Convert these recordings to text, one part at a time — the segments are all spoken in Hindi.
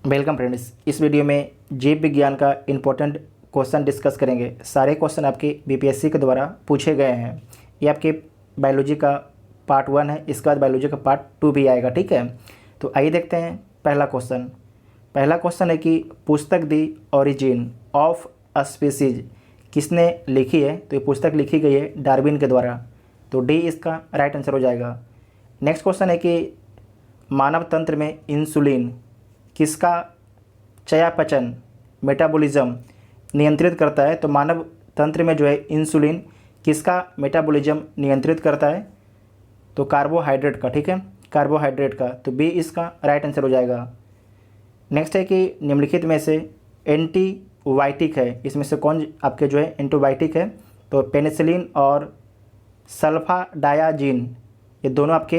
Welcome friends. इस वीडियो में जीव विज्ञान का इम्पोर्टेंट क्वेश्चन डिस्कस करेंगे। सारे क्वेश्चन आपके बीपीएससी के द्वारा पूछे गए हैं। ये आपके बायोलॉजी का पार्ट 1 है, इसके बाद बायोलॉजी का पार्ट 2 भी आएगा। ठीक है, तो आइए देखते हैं पहला क्वेश्चन है कि पुस्तक दी ओरिजिन ऑफ स्पीसीज किसने लिखी है। तो ये पुस्तक लिखी गई है डार्विन के द्वारा, तो डी इसका राइट आंसर हो जाएगा। नेक्स्ट क्वेश्चन है कि मानव तंत्र में इंसुलिन किसका चयापचय मेटाबॉलिज्म नियंत्रित करता है। तो मानव तंत्र में जो है इंसुलिन किसका मेटाबॉलिज्म नियंत्रित करता है। तो कार्बोहाइड्रेट का। ठीक है, कार्बोहाइड्रेट का, तो बी इसका राइट आंसर हो जाएगा। नेक्स्ट है कि निम्नलिखित में से एंटीबायोटिक है, इसमें से कौन आपके जो है एंटीबायोटिक है। तो पेनिसिलिन और सल्फाडायाजिन ये दोनों आपके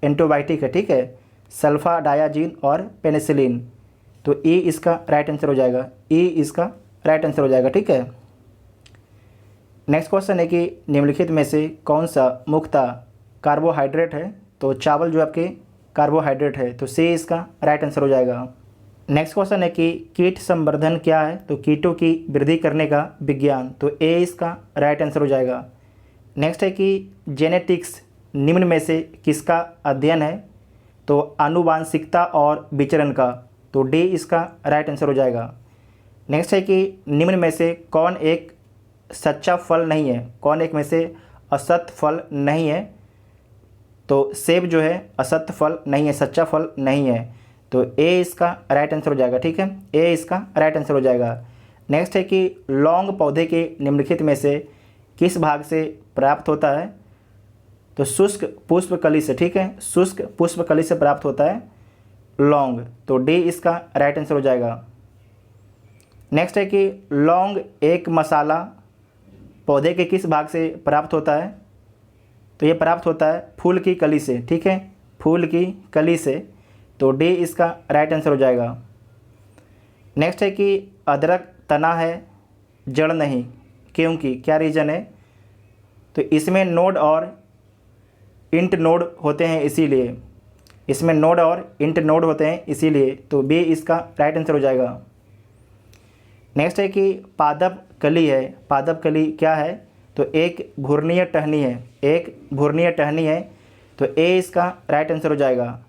एंटीबायोटिक है। ठीक है, सल्फाडायाजिन और पेनिसिलिन, तो ई इसका राइट आंसर हो जाएगा। ई इसका राइट आंसर हो जाएगा। ठीक है, नेक्स्ट क्वेश्चन है कि निम्नलिखित में से कौन सा मुख्यतः कार्बोहाइड्रेट है। तो चावल जो आपके कार्बोहाइड्रेट है, तो सी इसका राइट आंसर हो जाएगा। नेक्स्ट क्वेश्चन है कि कीट संवर्धन क्या है। तो कीटों की वृद्धि करने का विज्ञान, तो ए इसका राइट आंसर हो जाएगा। नेक्स्ट है कि जेनेटिक्स निम्न में से किसका अध्ययन है। तो आनुवांशिकता और विचरण का, तो डी इसका राइट आंसर हो जाएगा। नेक्स्ट है कि निम्न में से कौन एक सच्चा फल नहीं है, कौन एक में से असत्य फल नहीं है। तो सेब जो है असत्य फल नहीं है, सच्चा फल नहीं है, तो ए इसका राइट आंसर हो जाएगा। ठीक है, ए इसका राइट आंसर हो जाएगा। नेक्स्ट है कि लौंग पौधे के निम्नलिखित में से किस भाग से प्राप्त होता है। तो शुष्क पुष्पकली से। ठीक है, शुष्क पुष्पकली से प्राप्त होता है लौंग, तो डी इसका राइट आंसर हो जाएगा। नेक्स्ट है कि लौंग एक मसाला पौधे के किस भाग से प्राप्त होता है। तो ये प्राप्त होता है फूल की कली से। ठीक है, फूल की कली से, तो डी इसका राइट आंसर हो जाएगा। नेक्स्ट है कि अदरक तना है जड़ नहीं, क्योंकि क्या रीज़न है। तो इसमें नोड और इंट नोड होते हैं, इसीलिए इसमें नोड और इंट नोड होते हैं इसीलिए, तो बी इसका राइट आंसर हो जाएगा। नेक्स्ट है कि पादप कली है, पादप कली क्या है। तो एक घूर्णीय टहनी है, एक घूर्णीय टहनी है, तो ए इसका राइट आंसर हो जाएगा।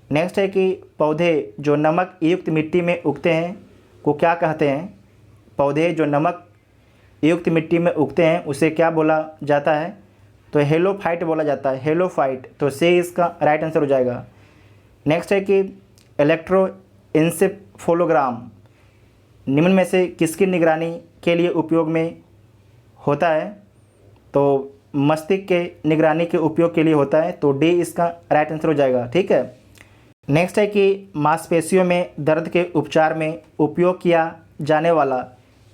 नेक्स्ट है कि पौधे जो नमक युक्त मिट्टी में उगते हैं को क्या कहते हैं। पौधे जो नमक युक्त मिट्टी में उगते हैं उसे क्या बोला जाता है। तो हेलोफाइट बोला जाता है, हेलोफाइट, तो सी इसका राइट आंसर हो जाएगा। नेक्स्ट है कि इलेक्ट्रोएन्सेफेलोग्राम निम्न में से किसकी निगरानी के लिए उपयोग में होता है। तो मस्तिष्क के निगरानी के उपयोग के लिए होता है, तो डी इसका राइट आंसर हो जाएगा। ठीक है, नेक्स्ट है कि मांसपेशियों में दर्द के उपचार में उपयोग किया जाने वाला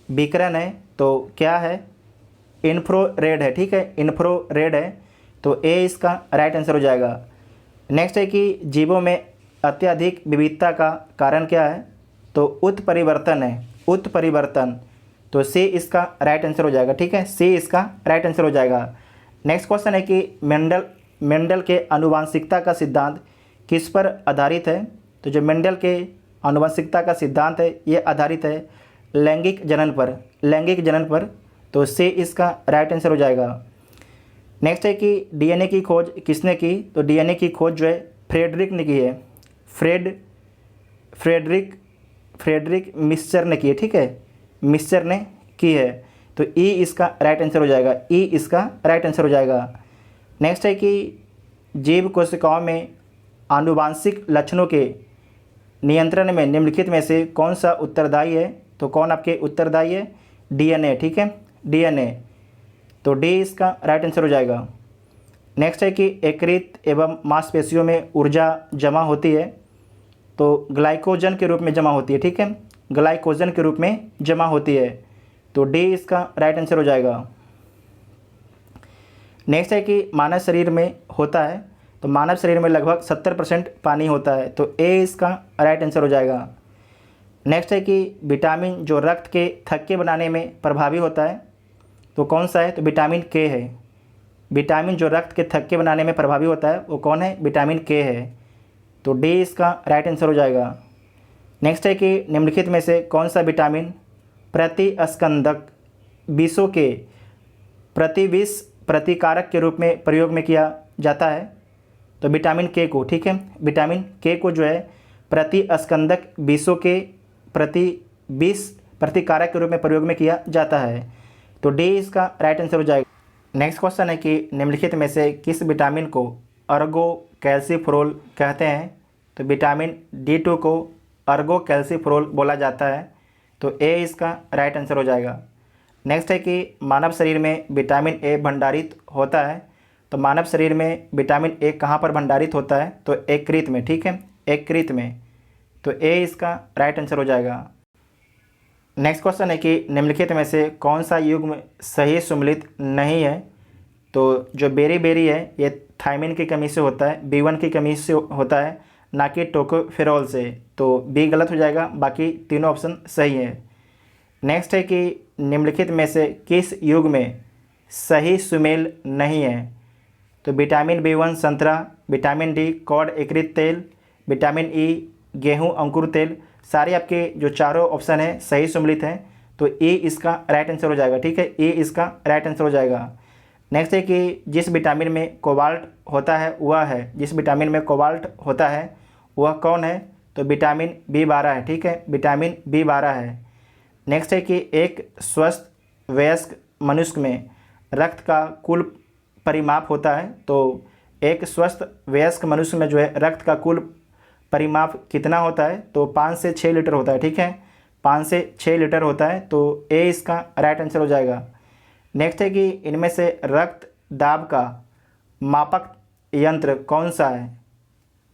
विकिरण है, तो क्या है, इंफ्रारेड है। ठीक है, इंफ्रारेड है, तो ए इसका राइट आंसर हो जाएगा। नेक्स्ट है कि जीवों में अत्यधिक विविधता का कारण क्या है। तो उत्परिवर्तन है, उत्परिवर्तन, तो सी इसका राइट आंसर हो जाएगा। ठीक है, सी इसका राइट आंसर हो जाएगा। नेक्स्ट क्वेश्चन है कि मेंडल के आनुवांशिकता का सिद्धांत किस पर आधारित है। तो जो मेंडल के आनुवांशिकता का सिद्धांत है ये आधारित है लैंगिक जनन पर, लैंगिक जनन पर, तो सी इसका राइट आंसर हो जाएगा। नेक्स्ट है कि डीएनए की खोज किसने की। तो डीएनए की खोज जो है फ्रेडरिक ने की है, फ्रेडरिक मिस्चर ने की है। ठीक है, मिस्चर ने की है, तो ई इसका राइट आंसर हो जाएगा। ई इसका राइट आंसर हो जाएगा। नेक्स्ट है कि जीव कोशिकाओं में आनुवांशिक लक्षणों के नियंत्रण में निम्नलिखित में से कौन सा उत्तरदायी है। तो कौन आपके उत्तरदायी है, डीएनए। ठीक है, डीएनए, तो डी इसका राइट आंसर हो जाएगा। नेक्स्ट है कि यकृत एवं मांसपेशियों में ऊर्जा जमा होती है, तो ग्लाइकोजन के रूप में जमा होती है। ठीक है, ग्लाइकोजन के रूप में जमा होती है, तो डी इसका राइट आंसर हो जाएगा। नेक्स्ट है कि मानव शरीर में होता है। तो मानव शरीर में लगभग 70% पानी होता है, तो ए इसका राइट आंसर हो जाएगा। नेक्स्ट है कि विटामिन जो रक्त के थक्के बनाने में प्रभावी होता है, तो कौन सा है। तो विटामिन के है, विटामिन जो रक्त के थक्के बनाने में प्रभावी होता है वो कौन है, विटामिन के है, तो डी इसका राइट आंसर हो जाएगा। नेक्स्ट है कि निम्नलिखित में से कौन सा विटामिन प्रतिस्कंदक विषों के प्रतिविष प्रतिकारक के रूप में प्रयोग में किया जाता है? तो विटामिन के को, ठीक है, विटामिन के को जो है प्रतिस्कंदक विषों के प्रतिविष प्रतिकारक के रूप में प्रयोग में किया जाता है। तो डी इसका राइट आंसर हो जाएगा। नेक्स्ट क्वेश्चन है कि निम्नलिखित में से किस विटामिन को अर्गो कैल्सीफेरोल कहते हैं? तो विटामिन D2 को अर्गो कैल्सीफेरोल बोला जाता है। तो ए इसका राइट आंसर हो जाएगा। नेक्स्ट है कि मानव शरीर में विटामिन ए भंडारित होता है। तो मानव शरीर में विटामिन ए कहाँ पर भंडारित होता है? तो यकृत में, ठीक है, यकृत में। तो ए इसका राइट आंसर हो जाएगा। नेक्स्ट क्वेश्चन है कि निम्नलिखित में से कौन सा युग्म सही सुमेलित नहीं है? तो जो बेरी है ये थायमिन की कमी से होता है, B1 की कमी से होता है, ना कि टोकोफेरोल से। तो बी गलत हो जाएगा, बाकी तीनों ऑप्शन सही है। नेक्स्ट है कि निम्नलिखित में से किस युग्म में सही सुमेल नहीं है? तो विटामिन B1 संतरा, विटामिन डी कॉड यकृत तेल, विटामिन ई गेहूं अंकुर तेल, सारे आपके जो चारों ऑप्शन है सही सुमेलित हैं। तो ए इसका राइट आंसर हो जाएगा, ठीक है, ए इसका राइट आंसर हो जाएगा। नेक्स्ट है कि जिस विटामिन में कोबाल्ट होता है वह है, जिस विटामिन में कोबाल्ट होता है वह कौन है? तो विटामिन B12 है, ठीक है, विटामिन B12 है। नेक्स्ट है कि एक स्वस्थ वयस्क मनुष्य में रक्त का कुल परिमाप होता है। तो एक स्वस्थ वयस्क मनुष्य में जो है रक्त का कुल परिमाप कितना होता है? तो 5 से 6 लीटर होता है, ठीक है, 5 से 6 लीटर होता है। तो ए इसका राइट आंसर हो जाएगा। नेक्स्ट है कि इनमें से रक्त दाब का मापक यंत्र कौन सा है?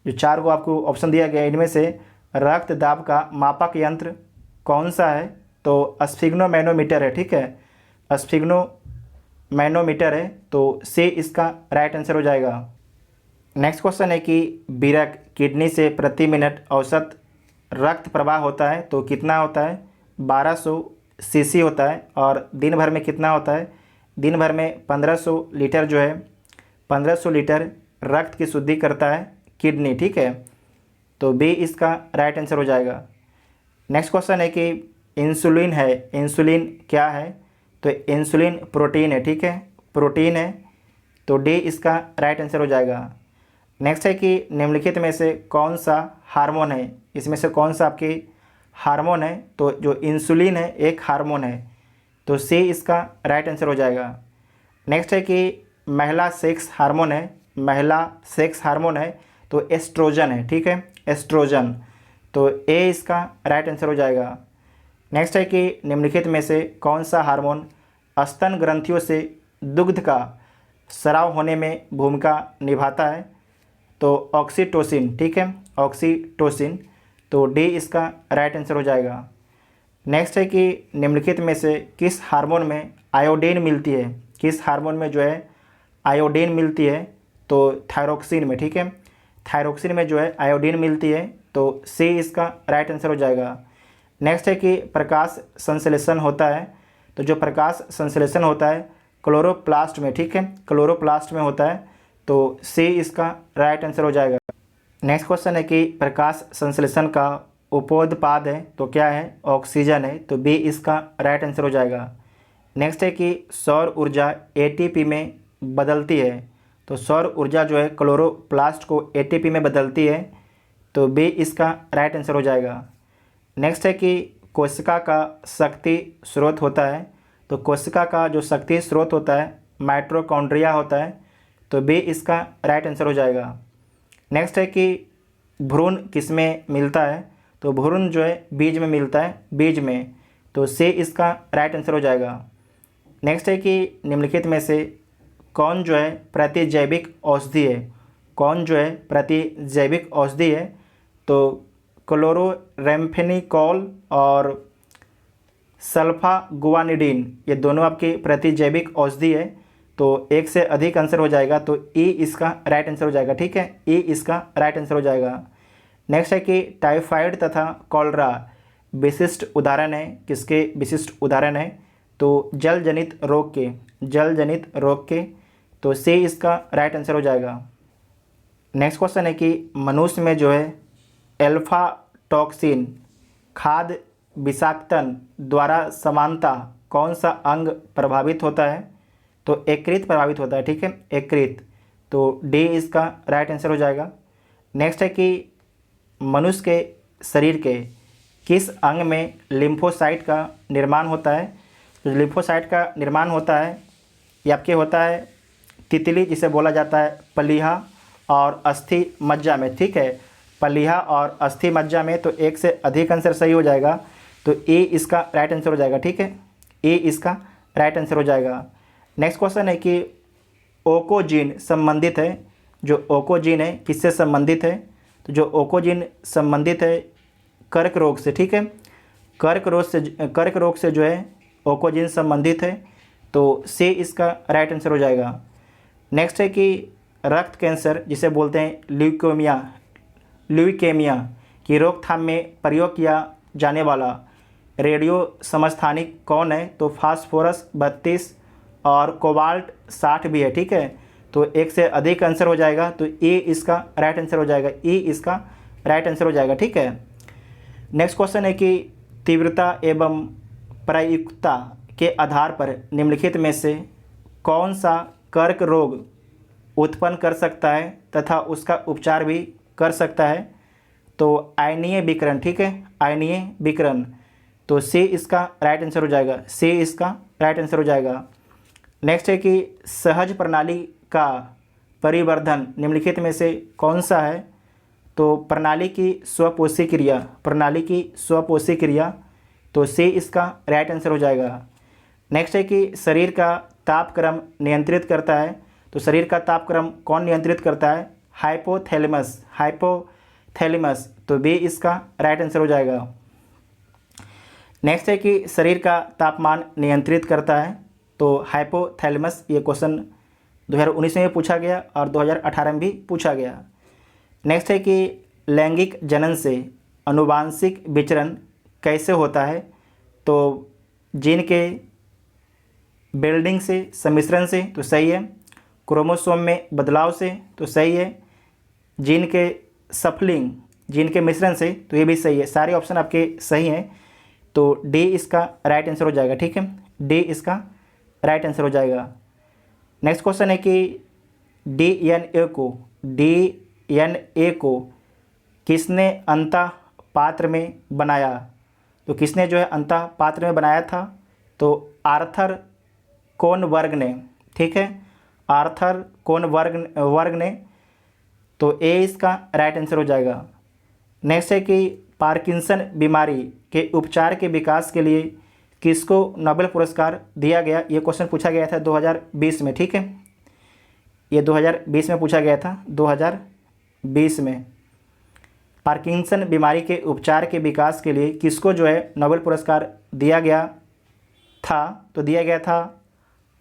जो चार को आपको ऑप्शन दिया गया है, इनमें से रक्त दाब का मापक यंत्र कौन सा है? तो स्फिग्नोमैनोमीटर है, ठीक है, स्फिग्नोमैनोमीटर है। तो सी इसका राइट आंसर हो जाएगा। नेक्स्ट क्वेश्चन है कि बीरक किडनी से प्रति मिनट औसत रक्त प्रवाह होता है तो कितना होता है? 1200 सीसी होता है। और दिन भर में कितना होता है? दिन भर में 1500 लीटर जो है 1500 लीटर रक्त की शुद्धि करता है किडनी, ठीक है। तो बी इसका राइट आंसर हो जाएगा। नेक्स्ट क्वेश्चन है कि इंसुलिन है, इंसुलिन क्या है? तो इंसुलिन प्रोटीन है, ठीक है, प्रोटीन है। तो डी इसका राइट आंसर हो जाएगा। नेक्स्ट है कि निम्नलिखित में से कौन सा हार्मोन है? इसमें से कौन सा आपके हार्मोन है? तो जो इंसुलिन है एक हार्मोन है। तो सी इसका राइट आंसर हो जाएगा। नेक्स्ट है कि महिला सेक्स हार्मोन है, महिला सेक्स हार्मोन है तो एस्ट्रोजन है, ठीक है, एस्ट्रोजन। तो ए इसका राइट आंसर हो जाएगा। नेक्स्ट है कि निम्नलिखित में से कौन सा हार्मोन स्तन ग्रंथियों से दुग्ध का स्राव होने में भूमिका निभाता है? तो ऑक्सीटोसिन, ठीक है, ऑक्सीटोसिन। तो डी इसका राइट आंसर हो जाएगा। नेक्स्ट है कि निम्नलिखित में से किस हार्मोन में आयोडीन मिलती है? किस हार्मोन में जो है आयोडीन मिलती है? तो थायरोक्सिन में, ठीक है, थायरोक्सिन में जो है आयोडीन मिलती है। तो सी इसका राइट आंसर हो जाएगा। नेक्स्ट है कि प्रकाश संश्लेषण होता है। तो जो प्रकाश संश्लेषण होता है क्लोरोप्लास्ट में, ठीक है, क्लोरोप्लास्ट में होता है। तो सी इसका राइट आंसर हो जाएगा। नेक्स्ट क्वेश्चन है कि प्रकाश संश्लेषण का उपोत्पाद है तो क्या है? ऑक्सीजन है। तो बी इसका राइट आंसर हो जाएगा। नेक्स्ट है कि सौर ऊर्जा एटीपी में बदलती है। तो सौर ऊर्जा जो है क्लोरोप्लास्ट को एटीपी में बदलती है। तो बी इसका राइट आंसर हो जाएगा। नेक्स्ट है कि कोशिका का शक्ति स्रोत होता है। तो कोशिका का जो शक्ति स्रोत होता है माइटोकॉन्ड्रिया होता है। तो बी इसका राइट आंसर हो जाएगा। नेक्स्ट है कि भ्रूण किसमें मिलता है? तो भ्रूण जो है बीज में मिलता है, बीज में। तो सी इसका राइट आंसर हो जाएगा। नेक्स्ट है कि निम्नलिखित में से कौन जो है प्रतिजैविक औषधि है? कौन जो है प्रतिजैविक औषधि है? तो क्लोरोरेम्फेनिकॉल और सल्फागुआनिडीन ये दोनों आपके प्रतिजैविक औषधि है। तो एक से अधिक आंसर हो जाएगा। तो ई इसका राइट आंसर हो जाएगा, ठीक है, ई इसका राइट आंसर हो जाएगा। नेक्स्ट है कि टाइफाइड तथा कॉलरा विशिष्ट उदाहरण है, किसके विशिष्ट उदाहरण है? तो जल जनित रोग के, जल जनित रोग के। तो सी इसका राइट आंसर हो जाएगा। नेक्स्ट क्वेश्चन है कि मनुष्य में जो है एल्फा टॉक्सिन खाद्य विषाक्तन द्वारा समानता कौन सा अंग प्रभावित होता है? तो यकृत प्रभावित होता है, ठीक है, यकृत। तो डी इसका राइट आंसर हो जाएगा। नेक्स्ट है कि मनुष्य के शरीर के किस अंग में लिम्फोसाइट का निर्माण होता है? तो लिम्फोसाइट का निर्माण होता है ये आपके होता है तितली, जिसे बोला जाता है प्लीहा और अस्थि मज्जा में, ठीक है, प्लीहा और अस्थि मज्जा में। तो एक से अधिक आंसर सही हो जाएगा, तो ए इसका राइट आंसर हो जाएगा, ठीक है, ए इसका राइट आंसर हो जाएगा। नेक्स्ट क्वेश्चन है कि ओकोजीन संबंधित है, जो ओकोजीन है किससे संबंधित है? तो जो ओकोजीन संबंधित है कर्क रोग से, ठीक है, कर्क रोग से जो है ओकोजीन संबंधित है, तो से इसका राइट आंसर हो जाएगा। नेक्स्ट है कि रक्त कैंसर जिसे बोलते हैं ल्यूकेमिया की रोकथाम में प्रयोग किया जाने वाला रेडियो समस्थानिक कौन है? तो फास्फोरस 32 और कोबाल्ट 60 भी है, ठीक है। तो एक से अधिक आंसर हो जाएगा, तो ए इसका राइट आंसर हो जाएगा, ए इसका राइट आंसर हो जाएगा, ठीक है। नेक्स्ट क्वेश्चन है कि तीव्रता एवं प्रायिकता के आधार पर निम्नलिखित में से कौन सा कर्क रोग उत्पन्न कर सकता है तथा उसका उपचार भी कर सकता है? तो आयनीय विकिरण, ठीक है, आयनीय विकिरण। तो सी इसका राइट आंसर हो जाएगा, सी इसका राइट आंसर हो जाएगा। नेक्स्ट है कि सहज प्रणाली का परिवर्धन निम्नलिखित में से कौन सा है? तो प्रणाली की स्वपोषी क्रिया, प्रणाली की स्वपोषी क्रिया। तो सी इसका राइट आंसर हो जाएगा। नेक्स्ट है कि शरीर का तापक्रम नियंत्रित करता है, तो शरीर का तापक्रम कौन नियंत्रित करता है? Hypothalamus, hypothalamus. तो बी इसका राइट आंसर हो जाएगा। नेक्स्ट है कि शरीर का तापमान नियंत्रित करता है, तो हाइपोथैलेमस। ये क्वेश्चन 2019 में पूछा गया और 2018 में भी पूछा गया। नेक्स्ट है कि लैंगिक जनन से आनुवांशिक विचरण कैसे होता है? तो जीन के बिल्डिंग से, सम्मिश्रण से, तो सही है। क्रोमोसोम में बदलाव से, तो सही है। जीन के सफलिंग, जीन के मिश्रण से, तो ये भी सही है। सारे ऑप्शन आपके सही हैं, तो डी इसका राइट आंसर हो जाएगा, ठीक है, डी इसका राइट आंसर हो जाएगा। नेक्स्ट क्वेश्चन है कि डीएनए को किसने अंतः पात्र में बनाया? तो किसने जो है अंतः पात्र में बनाया था? तो आर्थर कोनबर्ग ने, ठीक है, आर्थर कोनबर्ग ने। तो ए इसका राइट आंसर हो जाएगा। नेक्स्ट है कि पार्किंसन बीमारी के उपचार के विकास के लिए किसको नोबेल पुरस्कार दिया गया? ये क्वेश्चन पूछा गया था 2020 में, ठीक है, ये 2020 में पूछा गया था, 2020 में। पार्किंसन बीमारी के उपचार के विकास के लिए किसको जो है नोबेल पुरस्कार दिया गया था? तो दिया गया था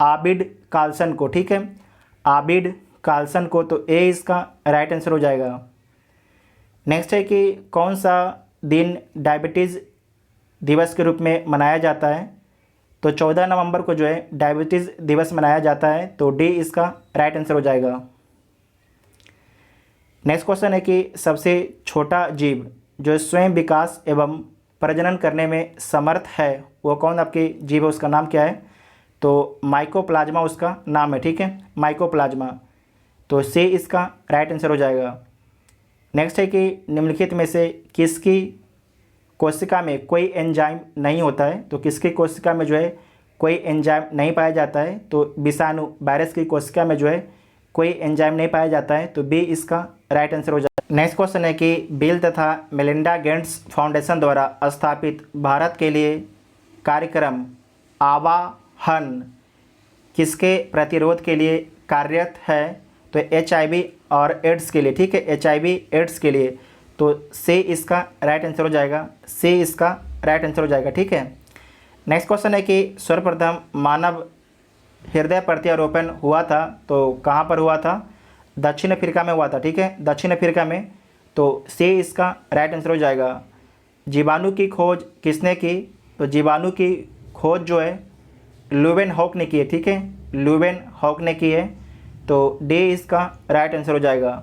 आबिड कार्लसन को, ठीक है, आबिड कार्लसन को। तो ए इसका राइट आंसर हो जाएगा। नेक्स्ट है कि कौन सा दिन डायबिटीज़ दिवस के रूप में मनाया जाता है? तो 14 नवंबर को जो है डायबिटीज़ दिवस मनाया जाता है, तो डी इसका राइट आंसर हो जाएगा। नेक्स्ट क्वेश्चन है कि सबसे छोटा जीव जो स्वयं विकास एवं प्रजनन करने में समर्थ है वो कौन आपके जीव है, उसका नाम क्या है? तो माइकोप्लाज्मा उसका नाम है, ठीक है, माइकोप्लाज्मा। तो सी इसका राइट आंसर हो जाएगा। नेक्स्ट है कि निम्नलिखित में से किसकी कोशिका में कोई एंजाइम नहीं होता है? तो किसकी कोशिका में जो है कोई एंजाइम नहीं पाया जाता है? तो विषाणु, वायरस की कोशिका में जो है कोई एंजाइम नहीं पाया जाता है, तो बी इसका राइट आंसर हो जाएगा। नेक्स्ट क्वेश्चन है कि बिल तथा मेलिंडा गेट्स फाउंडेशन द्वारा स्थापित भारत के लिए कार्यक्रम आवाहन किसके प्रतिरोध के लिए कार्यरत है? तो HIV और एड्स के लिए, ठीक है, HIV एड्स के लिए। तो सी इसका राइट आंसर हो जाएगा, सी इसका राइट आंसर हो जाएगा, ठीक है। नेक्स्ट क्वेश्चन है कि सर्वप्रथम मानव हृदय प्रत्यारोपण हुआ था, तो कहाँ पर हुआ था? दक्षिण अफ्रीका में हुआ था, ठीक है, दक्षिण अफ्रीका में। तो सी इसका राइट आंसर हो जाएगा। जीवाणु की खोज किसने की? तो जीवाणु की खोज जो है ल्यूवेनहॉक ने की है, ठीक है, ल्यूवेनहॉक ने की है। तो डी इसका राइट आंसर हो जाएगा।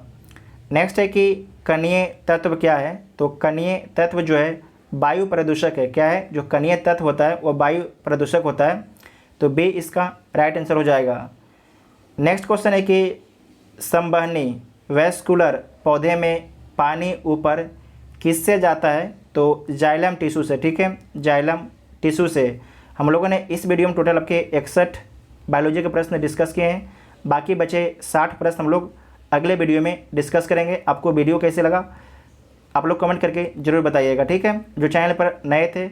नेक्स्ट है कि कणीय तत्व क्या है? तो कणीय तत्व जो है वायु प्रदूषक है। क्या है? जो कणीय तत्व होता है वो वायु प्रदूषक होता है, तो बी इसका राइट आंसर हो जाएगा। नेक्स्ट क्वेश्चन है कि संवहनी वैस्कुलर पौधे में पानी ऊपर किससे जाता है? तो जाइलम टिश्यू से। ठीक है, जाइलम टिश्यू से। हम लोगों ने इस वीडियो में टोटल आपके 61 बायोलॉजी के प्रश्न डिस्कस किए हैं। बाकी बचे 60 प्रश्न हम लोग अगले वीडियो में डिस्कस करेंगे। आपको वीडियो कैसे लगा आप लोग कमेंट करके ज़रूर बताइएगा। ठीक है, जो चैनल पर नए थे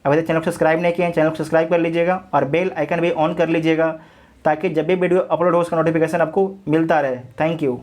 अभी तक चैनल को सब्सक्राइब नहीं किए हैं, चैनल को सब्सक्राइब कर लीजिएगा और बेल आइकन भी ऑन कर लीजिएगा, ताकि जब भी वीडियो अपलोड हो उसका नोटिफिकेशन आपको मिलता रहे। Thank you.